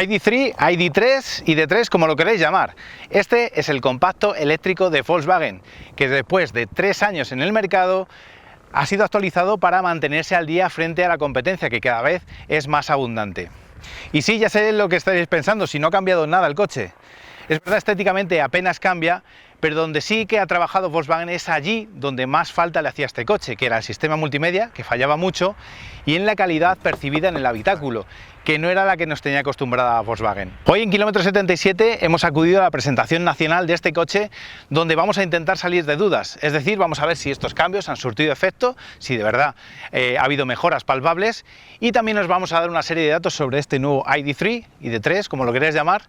ID.3, ID.3, ID.3, como lo queréis llamar. Este es el compacto eléctrico de Volkswagen, que después de 3 años en el mercado ha sido actualizado para mantenerse al día frente a la competencia, que cada vez es más abundante. Y sí, ya sé lo que estáis pensando, si no ha cambiado nada el coche. Es verdad, estéticamente apenas cambia, pero donde sí que ha trabajado Volkswagen es allí donde más falta le hacía a este coche, que era el sistema multimedia, que fallaba mucho, y en la calidad percibida en el habitáculo, que no era la que nos tenía acostumbrada a Volkswagen. Hoy en Kilómetro 77 hemos acudido a la presentación nacional de este coche, donde vamos a intentar salir de dudas, es decir, vamos a ver si estos cambios han surtido efecto, si de verdad ha habido mejoras palpables, y también nos vamos a dar una serie de datos sobre este nuevo ID.3, ID.3, como lo queréis llamar,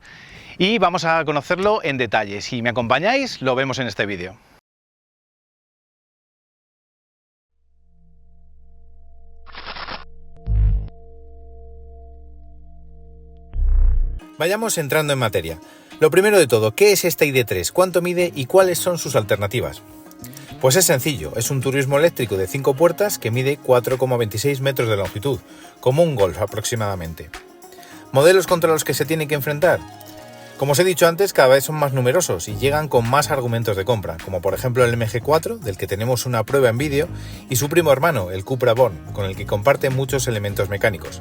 y vamos a conocerlo en detalle. Si me acompañáis, lo vemos en este vídeo. Vayamos entrando en materia. Lo primero de todo, ¿qué es este ID.3? ¿Cuánto mide y cuáles son sus alternativas? Pues es sencillo, es un turismo eléctrico de 5 puertas que mide 4,26 metros de longitud, como un Golf aproximadamente. ¿Modelos contra los que se tiene que enfrentar? Como os he dicho antes, cada vez son más numerosos y llegan con más argumentos de compra, como por ejemplo el MG4, del que tenemos una prueba en vídeo, y su primo hermano, el Cupra Born, con el que comparte muchos elementos mecánicos.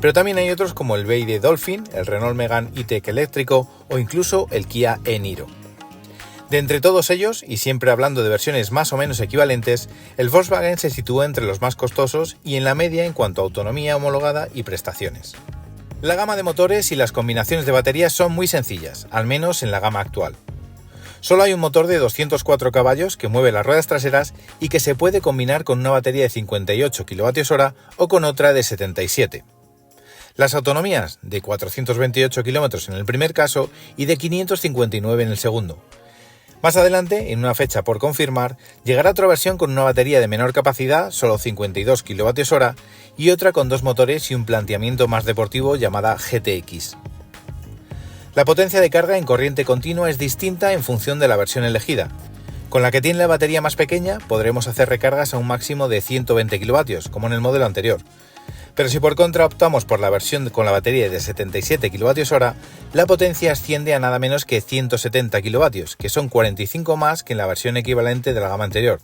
Pero también hay otros como el BYD Dolphin, el Renault Megane E-Tech eléctrico o incluso el Kia e-Niro. De entre todos ellos, y siempre hablando de versiones más o menos equivalentes, el Volkswagen se sitúa entre los más costosos y en la media en cuanto a autonomía homologada y prestaciones. La gama de motores y las combinaciones de baterías son muy sencillas, al menos en la gama actual. Solo hay un motor de 204 caballos que mueve las ruedas traseras y que se puede combinar con una batería de 58 kWh o con otra de 77. Las autonomías de 428 km en el primer caso y de 559 en el segundo. Más adelante, en una fecha por confirmar, llegará otra versión con una batería de menor capacidad, solo 52 kWh, y otra con 2 motores y un planteamiento más deportivo llamada GTX. La potencia de carga en corriente continua es distinta en función de la versión elegida. Con la que tiene la batería más pequeña podremos hacer recargas a un máximo de 120 kW, como en el modelo anterior. Pero si por contra optamos por la versión con la batería de 77 kWh, la potencia asciende a nada menos que 170 kW, que son 45 más que en la versión equivalente de la gama anterior.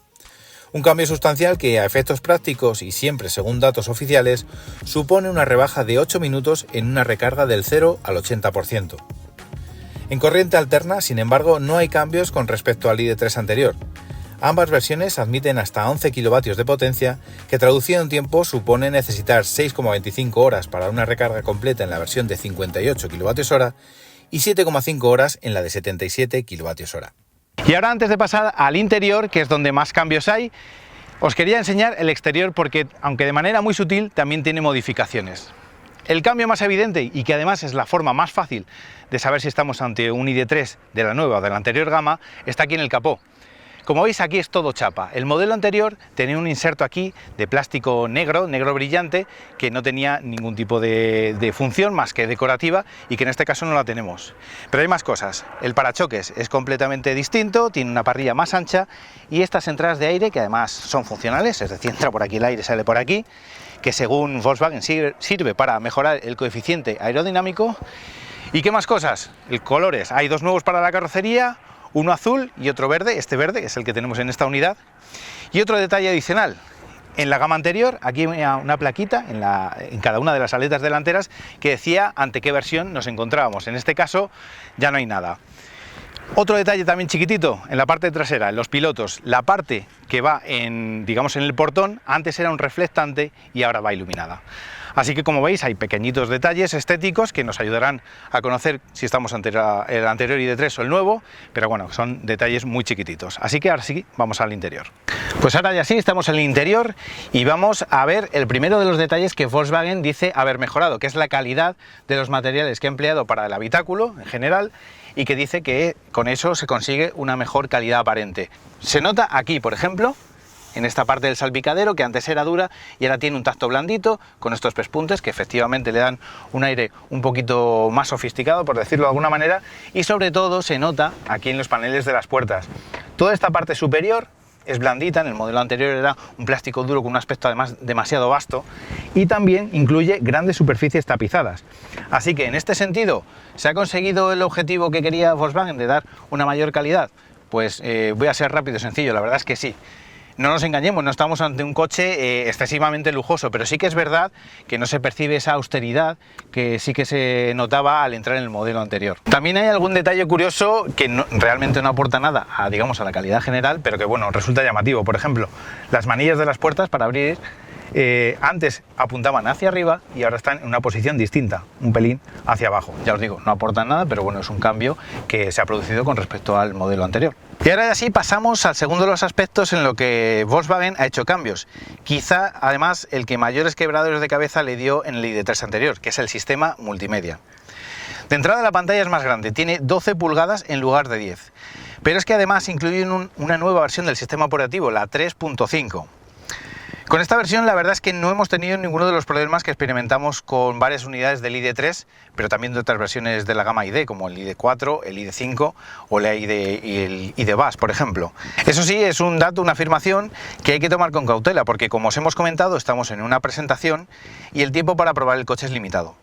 Un cambio sustancial que, a efectos prácticos y siempre según datos oficiales, supone una rebaja de 8 minutos en una recarga del 0 al 80%. En corriente alterna, sin embargo, no hay cambios con respecto al ID.3 anterior. Ambas versiones admiten hasta 11 kW de potencia, que traducido en tiempo supone necesitar 6,25 horas para una recarga completa en la versión de 58 kWh y 7,5 horas en la de 77 kWh. Y ahora, antes de pasar al interior, que es donde más cambios hay, os quería enseñar el exterior porque, aunque de manera muy sutil, también tiene modificaciones. El cambio más evidente, y que además es la forma más fácil de saber si estamos ante un ID.3 de la nueva o de la anterior gama, está aquí en el capó. Como veis, aquí es todo chapa. El modelo anterior tenía un inserto aquí de plástico negro brillante, que no tenía ningún tipo de función más que decorativa y que en este caso no la tenemos. Pero hay más cosas. El parachoques es completamente distinto, tiene una parrilla más ancha y estas entradas de aire, que además son funcionales, es decir, entra por aquí el aire, sale por aquí, que según Volkswagen sirve para mejorar el coeficiente aerodinámico. ¿Y qué más cosas? Colores. Hay 2 nuevos para la carrocería, uno azul y otro verde. Este verde es el que tenemos en esta unidad. Y otro detalle adicional, en la gama anterior aquí había una plaquita en cada una de las aletas delanteras que decía ante qué versión nos encontrábamos. En este caso ya no hay nada. Otro detalle también chiquitito, en la parte trasera, en los pilotos, la parte que va en el portón antes era un reflectante y ahora va iluminada. Así que, como veis, hay pequeñitos detalles estéticos que nos ayudarán a conocer si estamos ante el anterior ID.3 o el nuevo, pero bueno, son detalles muy chiquititos. Así que ahora sí, vamos al interior. Pues ahora ya sí, estamos en el interior y vamos a ver el primero de los detalles que Volkswagen dice haber mejorado, que es la calidad de los materiales que ha empleado para el habitáculo en general, y que dice que con eso se consigue una mejor calidad aparente. Se nota aquí, por ejemplo, en esta parte del salpicadero, que antes era dura y ahora tiene un tacto blandito con estos pespuntes que efectivamente le dan un aire un poquito más sofisticado, por decirlo de alguna manera, y sobre todo se nota aquí en los paneles de las puertas. Toda esta parte superior es blandita, en el modelo anterior era un plástico duro con un aspecto además demasiado vasto, y también incluye grandes superficies tapizadas. Así que en este sentido, ¿se ha conseguido el objetivo que quería Volkswagen de dar una mayor calidad? Pues voy a ser rápido y sencillo, la verdad es que sí. No nos engañemos, no estamos ante un coche excesivamente lujoso, pero sí que es verdad que no se percibe esa austeridad que sí que se notaba al entrar en el modelo anterior. También hay algún detalle curioso que realmente no aporta nada a, digamos, a la calidad general, pero que bueno, resulta llamativo. Por ejemplo, las manillas de las puertas para abrir antes apuntaban hacia arriba y ahora están en una posición distinta, un pelín hacia abajo. Ya os digo, no aportan nada, pero bueno, es un cambio que se ha producido con respecto al modelo anterior. Y ahora ya sí pasamos al segundo de los aspectos en lo que Volkswagen ha hecho cambios. Quizá además el que mayores quebraderos de cabeza le dio en el ID.3 anterior, que es el sistema multimedia. De entrada la pantalla es más grande, tiene 12 pulgadas en lugar de 10. Pero es que además incluyen una nueva versión del sistema operativo, la 3.5. Con esta versión la verdad es que no hemos tenido ninguno de los problemas que experimentamos con varias unidades del ID.3, pero también de otras versiones de la gama ID, como el ID.4, el ID.5 o la ID y el ID Buzz, por ejemplo. Eso sí, es un dato, una afirmación que hay que tomar con cautela, porque como os hemos comentado, estamos en una presentación y el tiempo para probar el coche es limitado.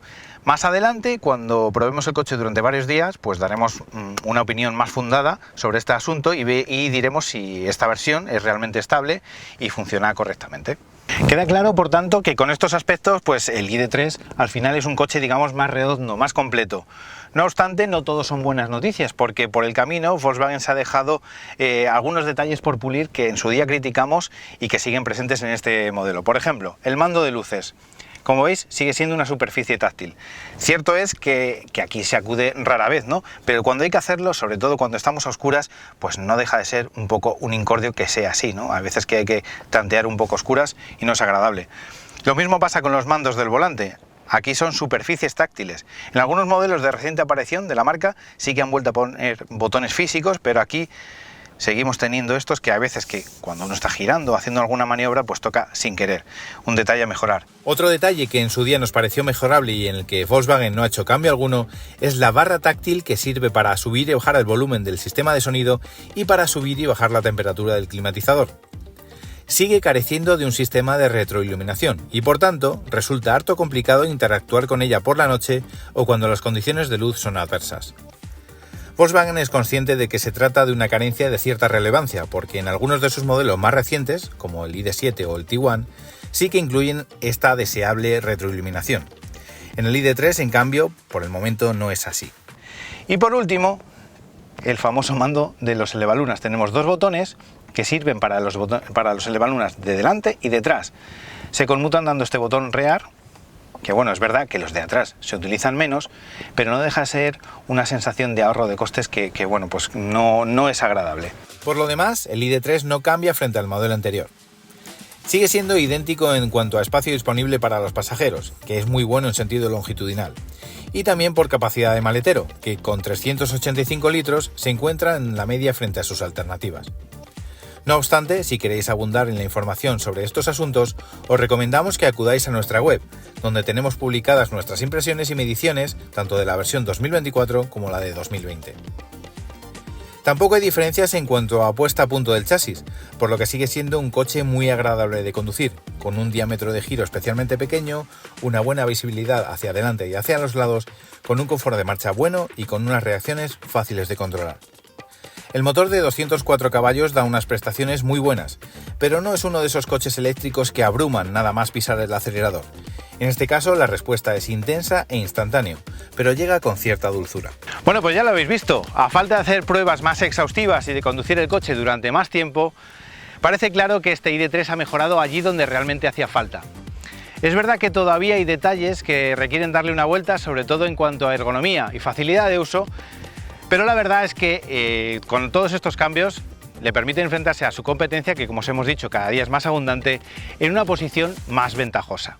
Más adelante, cuando probemos el coche durante varios días, pues daremos una opinión más fundada sobre este asunto y diremos si esta versión es realmente estable y funciona correctamente. Queda claro, por tanto, que con estos aspectos, pues el ID.3 al final es un coche, digamos, más redondo, más completo. No obstante, no todos son buenas noticias, porque por el camino Volkswagen se ha dejado algunos detalles por pulir que en su día criticamos y que siguen presentes en este modelo. Por ejemplo, el mando de luces. Como veis, sigue siendo una superficie táctil. Cierto es que aquí se acude rara vez, ¿no? Pero cuando hay que hacerlo, sobre todo cuando estamos a oscuras, pues no deja de ser un poco un incordio que sea así, ¿no? A veces que hay que tantear un poco oscuras y no es agradable. Lo mismo pasa con los mandos del volante. Aquí son superficies táctiles. En algunos modelos de reciente aparición de la marca sí que han vuelto a poner botones físicos, pero aquí seguimos teniendo estos que a veces que cuando uno está girando, haciendo alguna maniobra, pues toca sin querer. Un detalle a mejorar. Otro detalle que en su día nos pareció mejorable y en el que Volkswagen no ha hecho cambio alguno es la barra táctil que sirve para subir y bajar el volumen del sistema de sonido y para subir y bajar la temperatura del climatizador. Sigue careciendo de un sistema de retroiluminación y por tanto resulta harto complicado interactuar con ella por la noche o cuando las condiciones de luz son adversas. Volkswagen es consciente de que se trata de una carencia de cierta relevancia, porque en algunos de sus modelos más recientes, como el ID.7 o el Tiguan, sí que incluyen esta deseable retroiluminación. En el ID.3, en cambio, por el momento no es así. Y por último, el famoso mando de los elevalunas. Tenemos dos botones que sirven para los elevalunas de delante y detrás. Se conmutan dando este botón rear, que bueno, es verdad que los de atrás se utilizan menos, pero no deja de ser una sensación de ahorro de costes que bueno, pues no es agradable. Por lo demás, el ID.3 no cambia frente al modelo anterior. Sigue siendo idéntico en cuanto a espacio disponible para los pasajeros, que es muy bueno en sentido longitudinal, y también por capacidad de maletero, que con 385 litros se encuentra en la media frente a sus alternativas. No obstante, si queréis abundar en la información sobre estos asuntos, os recomendamos que acudáis a nuestra web, donde tenemos publicadas nuestras impresiones y mediciones, tanto de la versión 2024 como la de 2020. Tampoco hay diferencias en cuanto a puesta a punto del chasis, por lo que sigue siendo un coche muy agradable de conducir, con un diámetro de giro especialmente pequeño, una buena visibilidad hacia adelante y hacia los lados, con un confort de marcha bueno y con unas reacciones fáciles de controlar. El motor de 204 caballos da unas prestaciones muy buenas, pero no es uno de esos coches eléctricos que abruman nada más pisar el acelerador. En este caso la respuesta es intensa e instantáneo, pero llega con cierta dulzura. Bueno, pues ya lo habéis visto. A falta de hacer pruebas más exhaustivas y de conducir el coche durante más tiempo, parece claro que este ID.3 ha mejorado allí donde realmente hacía falta. Es verdad que todavía hay detalles que requieren darle una vuelta, sobre todo en cuanto a ergonomía y facilidad de uso, pero la verdad es que con todos estos cambios le permite enfrentarse a su competencia, que como os hemos dicho cada día es más abundante, en una posición más ventajosa.